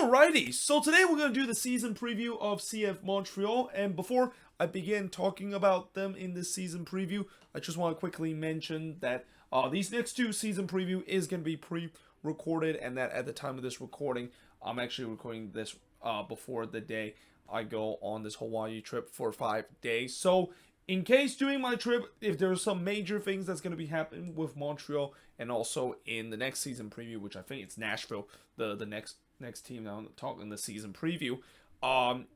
Alrighty, so today we're going to do the season preview of CF Montreal, and before I begin talking about them in this season preview, I just want to quickly mention that these next two season preview is going to be pre-recorded, and that at the time of this recording, I'm actually recording this before the day I go on this Hawaii trip for 5 days. So in case during my trip, if there's some major things that's going to be happening with Montreal, and also in the next season preview, which I think it's Nashville, the next team that I'm talking the season preview,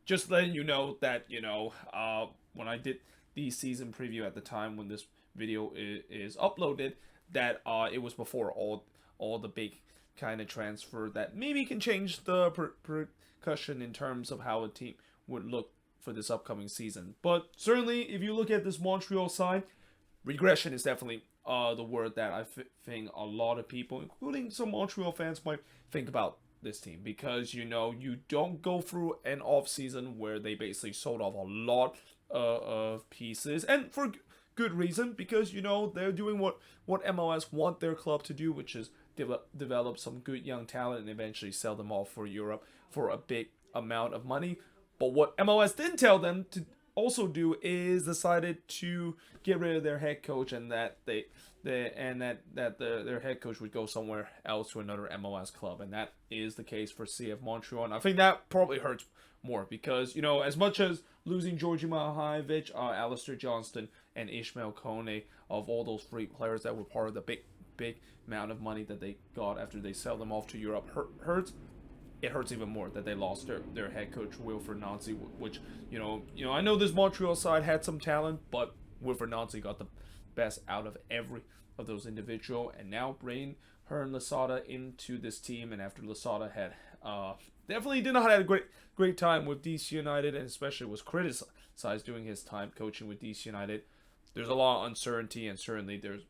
just letting you know that, when I did the season preview at the time when this video is uploaded, that it was before all the big kind of transfer that maybe can change the percussion in terms of how a team would look for this upcoming season. But certainly, if you look at this Montreal side, regression is definitely the word that I think a lot of people, including some Montreal fans, might think about this team, because you don't go through an offseason where they basically sold off a lot of pieces, and for good reason, because they're doing what MLS want their club to do, which is develop some good young talent and eventually sell them off for Europe for a big amount of money. But what MLS didn't tell them to also do is decided to get rid of their head coach, and that their head coach would go somewhere else to another MLS club, and that is the case for CF Montreal. And I think that probably hurts more because, as much as losing Georgi Mihailovic, Alistair Johnston, and Ishmael Kone, of all those three players that were part of the big amount of money that they got after they sell them off to Europe hurts. It hurts even more that they lost their head coach, Wilfried Nancy, which, I know this Montreal side had some talent, but Wilfried Nancy got the best out of every of those individuals, and now bringing Hernan Losada into this team, and after Losada had definitely did not have a great time with DC United, and especially was criticized during his time coaching with DC United, there's a lot of uncertainty, and certainly there's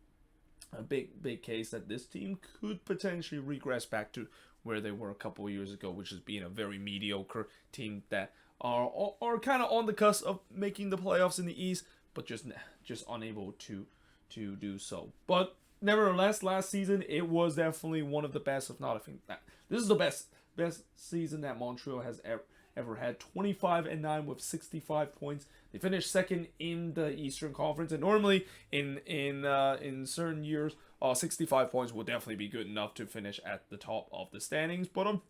a big case that this team could potentially regress back to where they were a couple of years ago, which is being a very mediocre team that are kind of on the cusp of making the playoffs in the East, but just unable to do so. But nevertheless, last season it was definitely one of the best, if not, I think that this is the best season that Montreal has ever had. 25-9 with 65 points. They finished second in the Eastern Conference, and normally in certain years, 65 points will definitely be good enough to finish at the top of the standings. But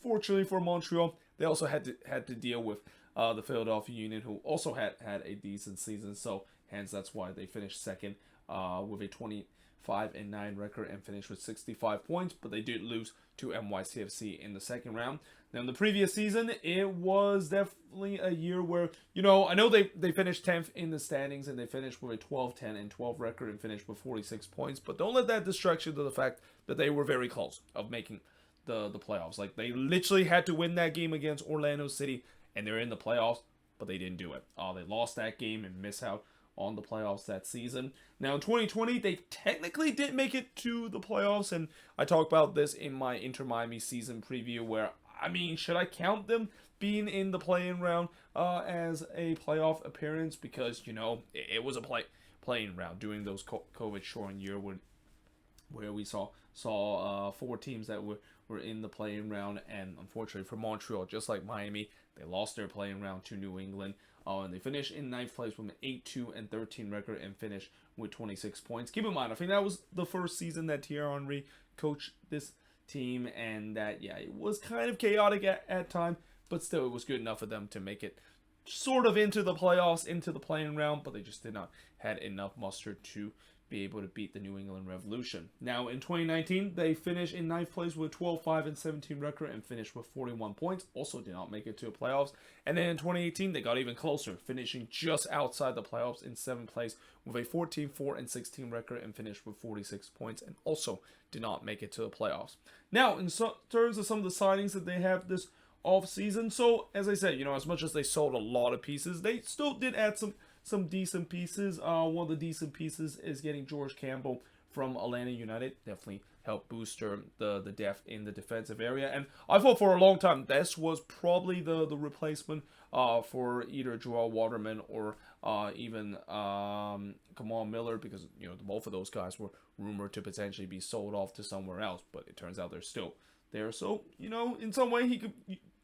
unfortunately for Montreal, they also had to deal with the Philadelphia Union, who also had a decent season. So hence that's why they finished second with a 25-9 record and finished with 65 points. But they did lose to NYCFC in the second round. Now, in the previous season, it was definitely a year where, I know they finished 10th in the standings, and they finished with a 12-10 and 12 record and finished with 46 points. But don't let that distract you to the fact that they were very close of making the playoffs. Like, they literally had to win that game against Orlando City, and they're in the playoffs, but they didn't do it. They lost that game and missed out on the playoffs that season. Now in 2020, they technically did make it to the playoffs, and I talked about this in my Inter Miami season preview, where, should I count them being in the play-in round as a playoff appearance? Because, it was a play-in round during those COVID-shortened year where we saw four teams that were in the play-in round, and unfortunately for Montreal, just like Miami, they lost their play-in round to New England. And they finished in 9th place with an 8-2 and 13 record and finished with 26 points. Keep in mind, I think that was the first season that Thierry Henry coached this team, and that, it was kind of chaotic at times, but still it was good enough for them to make it sort of into the playoffs, into the play-in round, but they just did not had enough muster to be able to beat the New England Revolution. Now, in 2019, they finished in 9th place with 12-5 and 17 record and finished with 41 points. Also did not make it to the playoffs. And then in 2018, they got even closer, finishing just outside the playoffs in 7th place with a 14-4 and 16 record and finished with 46 points, and also did not make it to the playoffs. Now, in terms of some of the signings that they have this offseason, so as I said, as much as they sold a lot of pieces, they still did add some decent pieces. One of the decent pieces is getting George Campbell from Atlanta United. Definitely helped boost the depth in the defensive area. And I thought for a long time this was probably the replacement for either Joel Waterman or even Kamal Miller, because both of those guys were rumored to potentially be sold off to somewhere else. But it turns out they're still there. So, in some way he could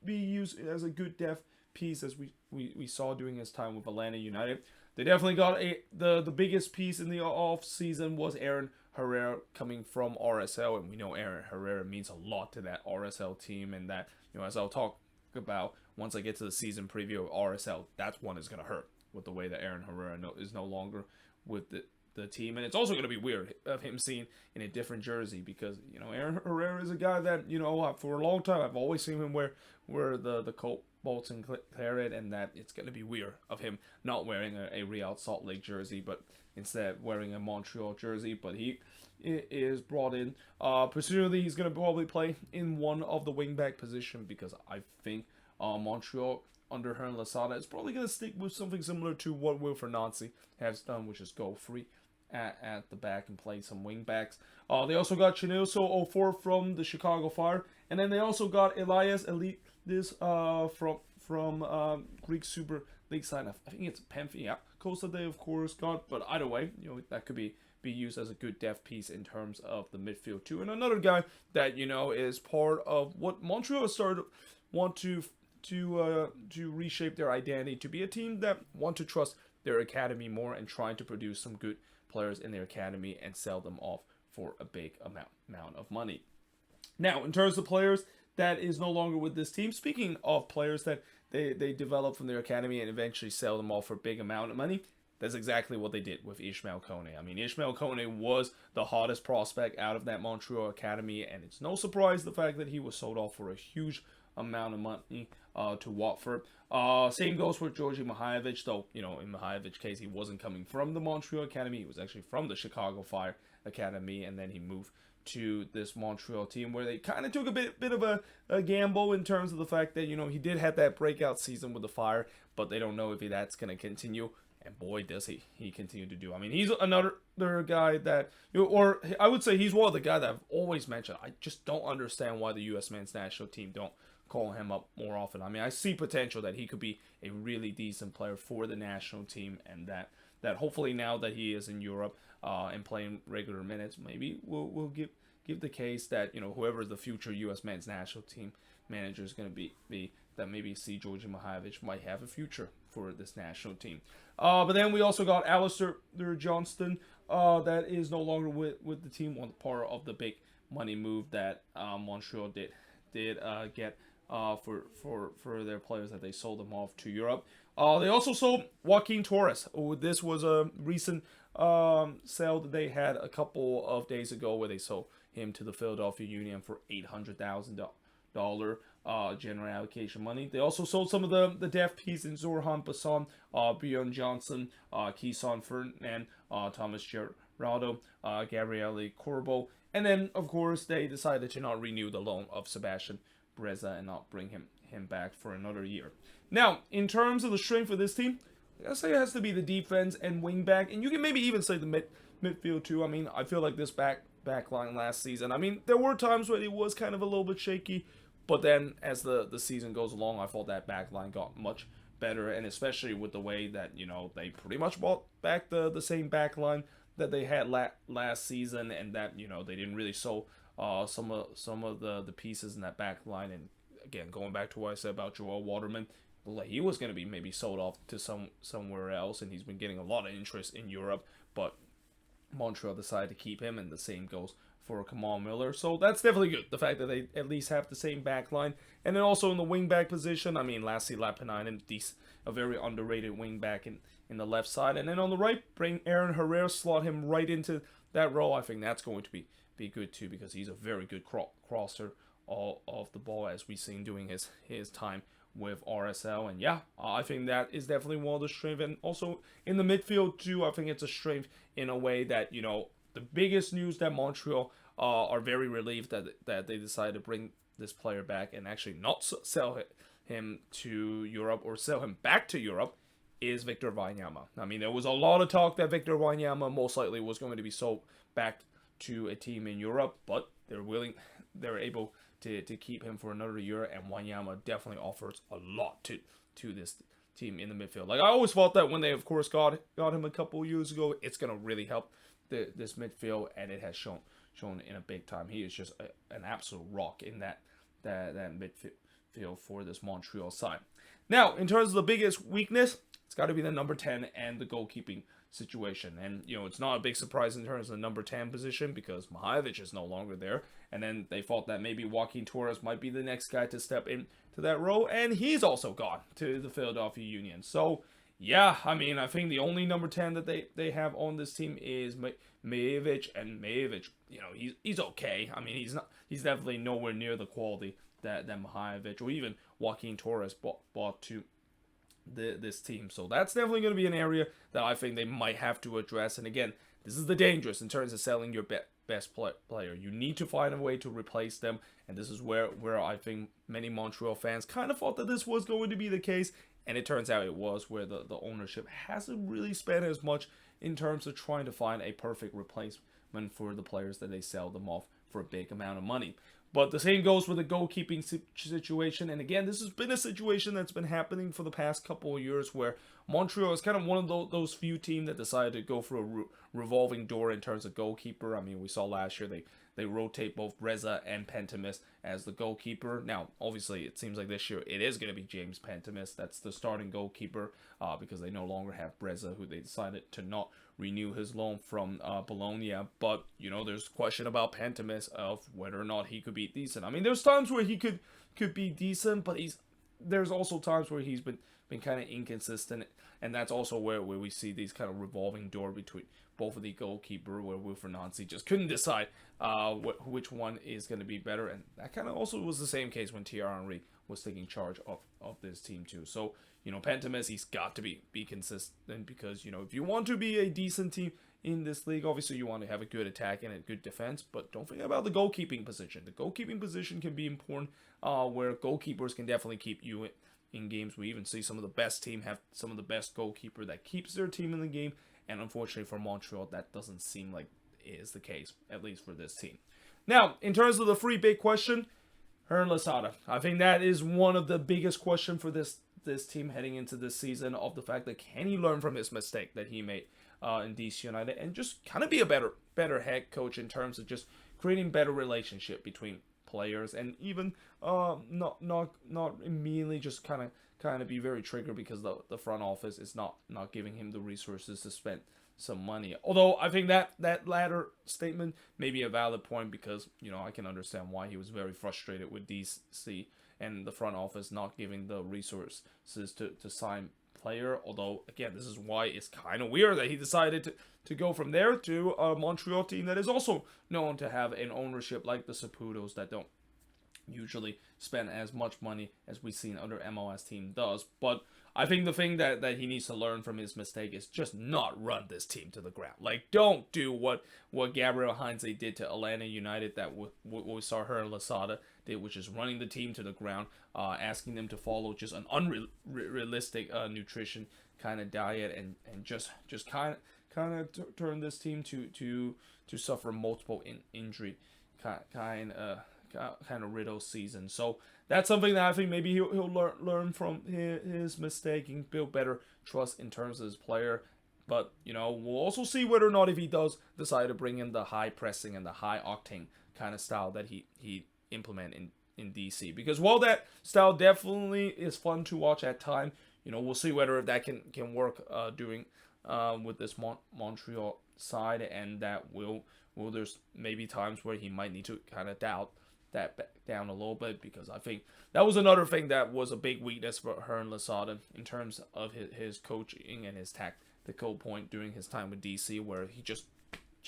be used as a good depth piece, as we saw during his time with Atlanta United. They definitely got the biggest piece in the off season was Aaron Herrera coming from RSL, and we know Aaron Herrera means a lot to that RSL team, and that, as I'll talk about once I get to the season preview of RSL, that one is going to hurt with the way that Aaron Herrera is no longer with the team. And it's also going to be weird of him seen in a different jersey, because Aaron Herrera is a guy that for a long time I've always seen him wear the Bolts and Claret, and that it's going to be weird of him not wearing a Real Salt Lake jersey, but instead wearing a Montreal jersey. But he is brought in. Presumably he's going to probably play in one of the wingback position, because I think Montreal under Hernan Losada is probably going to stick with something similar to what Wilfried Nancy has done, which is go free at the back and play some wingbacks. They also got Chinilso 04 from the Chicago Fire, and then they also got Elias from Greek Super League side. I think it's Panathinaikos that they of course got, but either way, that could be used as a good depth piece in terms of the midfield too. And another guy that is part of what Montreal started want to reshape their identity to be a team that want to trust their academy more and trying to produce some good players in their academy and sell them off for a big amount of money. Now, in terms of players that is no longer with this team, speaking of players that they develop from their academy and eventually sell them off for a big amount of money, that's exactly what they did with Ishmael Kone. I mean, Ishmael Kone was the hottest prospect out of that Montreal academy, and it's no surprise the fact that he was sold off for a huge amount of money to Watford. Same goes for Georgi Mihajlovic, though, in Mihajlovic's case, he wasn't coming from the Montreal Academy. He was actually from the Chicago Fire Academy, and then he moved to this Montreal team where they kind of took a bit of a gamble in terms of the fact that, he did have that breakout season with the Fire, but they don't know if that's going to continue. And boy, does he continue to do. I mean, he's another guy that, or I would say he's one of the guys that I've always mentioned. I just don't understand why the U.S. men's national team don't call him up more often. I mean, I see potential that he could be a really decent player for the national team, and that hopefully now that he is in Europe and playing regular minutes, maybe we'll give the case that, whoever the future U.S. men's national team manager is going to be, that maybe see Georgi Mihajlovic might have a future for this national team. But then we also got Alistair Johnston, that is no longer with the team, one part of the big money move that Montreal did get for their players, that they sold them off to Europe. They also sold Joaquin Torres. This was a recent sale that they had a couple of days ago, where they sold him to the Philadelphia Union for $800,000 general allocation money. They also sold some of the depth piece in Zorhan Bassan, Bjorn Johnson, Keeson Ferdinand, Thomas Geraldo, Gabriele Corbo, and then of course they decided to not renew the loan of Sebastian Breza and not bring him back for another year. Now, in terms of the strength of this team, I say it has to be the defense and wing back, and you can maybe even say the midfield too. I mean, I feel like this back line last season, I mean, there were times where it was kind of a little bit shaky, but then as the season goes along, I thought that back line got much better, and especially with the way that, they pretty much brought back the same back line that they had last season, and that, they didn't really sell some of the pieces in that back line. And again, going back to what I said about Joel Waterman, like he was going to be maybe sold off to somewhere else, and he's been getting a lot of interest in Europe, but Montreal decided to keep him, and the same goes for Kamal Miller. So that's definitely good, the fact that they at least have the same back line. And then also in the wing back position, I mean, Lassi Lappanainen, a very underrated wing back in the left side. And then on the right, bring Aaron Herrera, slot him right into that role. I think that's going to be good too, because he's a very good crosser of the ball, as we've seen doing his time with RSL. And yeah, I think that is definitely one of the strengths. And also in the midfield too, I think it's a strength in a way that, the biggest news that Montreal are very relieved that they decided to bring this player back and actually not sell him to Europe or sell him back to Europe is Victor Wanyama. I mean, there was a lot of talk that Victor Wanyama most likely was going to be sold back to a team in Europe, but they're able to keep him for another year, and Wanyama definitely offers a lot to this team in the midfield. Like, I always thought that when they, of course, got him a couple years ago, it's going to really help this midfield, and it has shown shown in a big time. He is just an absolute rock in that midfield for this Montreal side. Now, in terms of the biggest weakness, it's got to be the number 10 and the goalkeeping situation. And, it's not a big surprise in terms of the number 10 position because Mihajlovic is no longer there. And then they thought that maybe Joaquin Torres might be the next guy to step into that role. And he's also gone to the Philadelphia Union. So, yeah, I think the only number 10 that they have on this team is Mihajlovic. And Mihajlovic, he's okay. He's definitely nowhere near the quality that Mihajlovic or even Joaquin Torres brought to this team. So that's definitely going to be an area that I think they might have to address. And again, this is the dangerous in terms of selling your best player. You need to find a way to replace them. And this is where I think many Montreal fans kind of thought that this was going to be the case. And it turns out it was, where the ownership hasn't really spent as much in terms of trying to find a perfect replacement for the players that they sell them off for a big amount of money. But the same goes with the goalkeeping situation. And again, this has been a situation that's been happening for the past couple of years where Montreal is kind of one of those few teams that decided to go for a revolving door in terms of goalkeeper. We saw last year they rotate both Breza and Pentemis as the goalkeeper. Now, obviously, it seems like this year it is going to be James Pentemis. That's the starting goalkeeper because they no longer have Breza, who they decided to not renew his loan from Bologna. But, there's question about Pentemis of whether or not he could be decent. There's times where he could be decent, but there's also times where he's been kind of inconsistent. And that's also where we see these kind of revolving door between both of the goalkeeper, where Wilfried Nancy just couldn't decide which one is going to be better. And that kind of also was the same case when Thierry Henry was taking charge of this team too. So, Pentemis, he's got to be consistent because, if you want to be a decent team in this league, obviously you want to have a good attack and a good defense, but don't forget about the goalkeeping position. The goalkeeping position can be important, where goalkeepers can definitely keep you in games. We even see some of the best team have some of the best goalkeeper that keeps their team in the game. And unfortunately for Montreal, that doesn't seem like is the case, at least for this team. Now, in terms of the free big question, Hernan Losada. I think that is one of the biggest questions for this team heading into this season, of the fact that can he learn from his mistake that he made in DC United and just kind of be a better head coach in terms of just creating better relationship between players, and even not immediately just kind of be very triggered because the front office is not giving him the resources to spend some money. Although I think that latter statement may be a valid point because I can understand why he was very frustrated with DC and the front office not giving the resources to sign player. Although again, this is why it's kind of weird that he decided to go from there to a Montreal team that is also known to have an ownership like the Saputos that don't usually spend as much money as we've seen other MLS team does. But I think the thing that he needs to learn from his mistake is just not run this team to the ground. Like, don't do what Gabriel Heinze did to Atlanta United, that what we saw Hernan Losada did, which is running the team to the ground, asking them to follow just an unrealistic nutrition kind of diet, and just kind of turn this team to suffer multiple injury kind of riddle season. So that's something that I think maybe he'll learn from his mistake and build better trust in terms of his player. But we'll also see whether or not if he does decide to bring in the high pressing and the high octane kind of style that he implement in DC. Because while that style definitely is fun to watch at time, we'll see whether if that can work doing with this Montreal side, and that will there's maybe times where he might need to kind of doubt that back down a little bit, because I think that was another thing that was a big weakness for Hernan Losada in terms of his coaching and his tactical point during his time with DC, where he just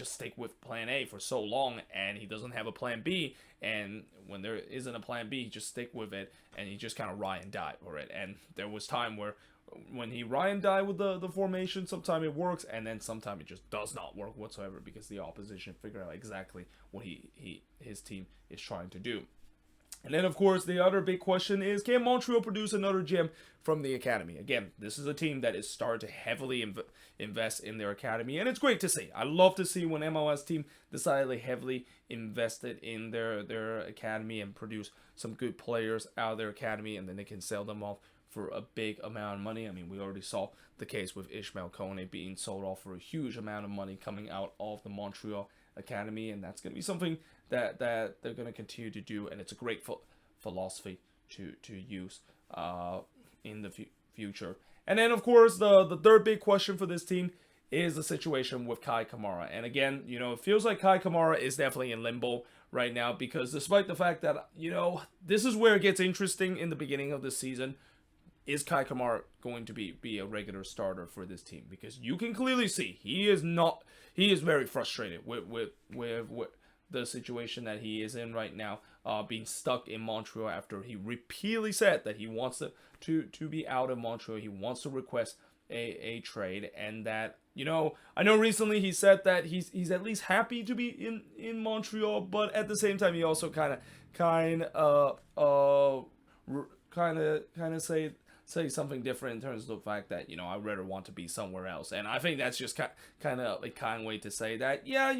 stick with plan A for so long and he doesn't have a plan B, and when there isn't a plan B, he just stick with it and he just kind of ride and die for it. And there was time where when he ride and die with the formation, sometimes it works and then sometimes it just does not work whatsoever because the opposition figure out exactly what his team is trying to do. And then, of course, the other big question is, can Montreal produce another gem from the academy? Again, this is a team that is starting to heavily invest in their academy, and it's great to see. I love to see when MLS team decidedly heavily invested in their academy and produce some good players out of their academy, and then they can sell them off for a big amount of money. I mean, we already saw the case with Ishmael Kone being sold off for a huge amount of money coming out of the Montreal academy, and that's going to be something that they're going to continue to do, and it's a great philosophy to use in the future. And then, of course, the third big question for this team is the situation with Kai Kamara. And again, it feels like Kai Kamara is definitely in limbo right now, because despite the fact that, this is where it gets interesting in the beginning of the season, is Kai Kamara going to be a regular starter for this team? Because you can clearly see he is very frustrated with the situation that he is in right now, being stuck in Montreal after he repeatedly said that he wants to be out of Montreal. He wants to request a trade, and that, I know recently he said that he's at least happy to be in Montreal, but at the same time he also kind of say something different in terms of the fact that, I'd rather want to be somewhere else. And I think that's just kind of a kind way to say that, yeah,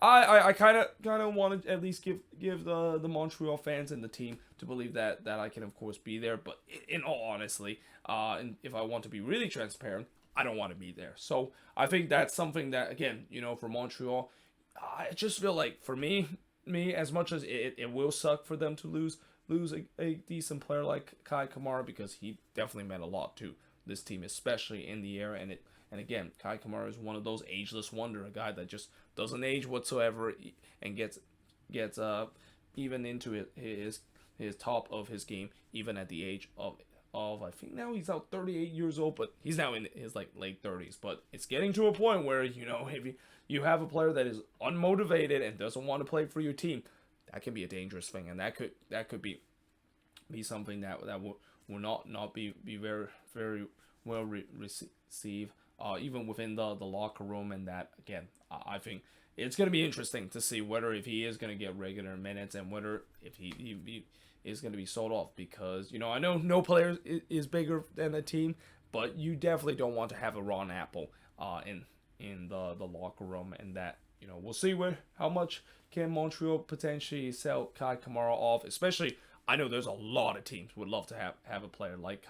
I kind of want to at least give the Montreal fans and the team to believe that I can, of course, be there. But in all honesty, and if I want to be really transparent, I don't want to be there. So I think that's something that, again, for Montreal, I just feel like, for me, as much as it will suck for them to lose a decent player like Kai Kamara, because he definitely meant a lot to this team, especially in the era. And again, Kai Kamara is one of those ageless wonder, a guy that just doesn't age whatsoever and gets even into his top of his game, even at the age of I think now he's out 38 years old, but he's now in his late 30s. But it's getting to a point where, if you have a player that is unmotivated and doesn't want to play for your team, that can be a dangerous thing, and that could be something that will not be very, very well received, even within the locker room. And that, again, I think it's going to be interesting to see whether if he is going to get regular minutes, and whether if he is going to be sold off, because I know no player is bigger than a team, but you definitely don't want to have a raw apple in the locker room. And that, we'll see how much can Montreal potentially sell Kai Kamara off. Especially, I know there's a lot of teams would love to have a player like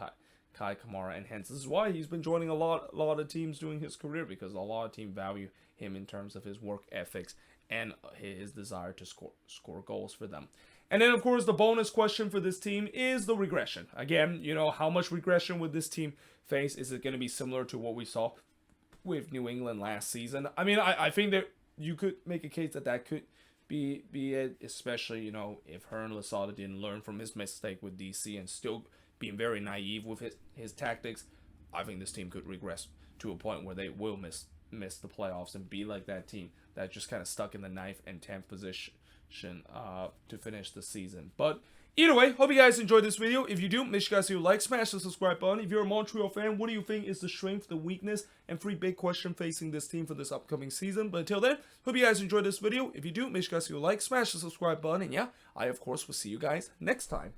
Kai Kamara, and hence this is why he's been joining a lot of teams during his career, because a lot of teams value him in terms of his work ethics and his desire to score goals for them. And then, of course, the bonus question for this team is the regression. Again, how much regression would this team face? Is it going to be similar to what we saw with New England last season? I mean, I think that you could make a case that could be it, especially, if Hernan Losada didn't learn from his mistake with DC and still being very naive with his tactics. I think this team could regress to a point where they will miss the playoffs and be like that team that just kind of stuck in the 9th and 10th position to finish the season. But either way, hope you guys enjoyed this video. If you do, make sure you guys do like, smash the subscribe button. If you're a Montreal fan, what do you think is the strength, the weakness, and 3 big question facing this team for this upcoming season? But until then, hope you guys enjoyed this video. If you do, make sure you guys do like, smash the subscribe button, and yeah, I of course will see you guys next time.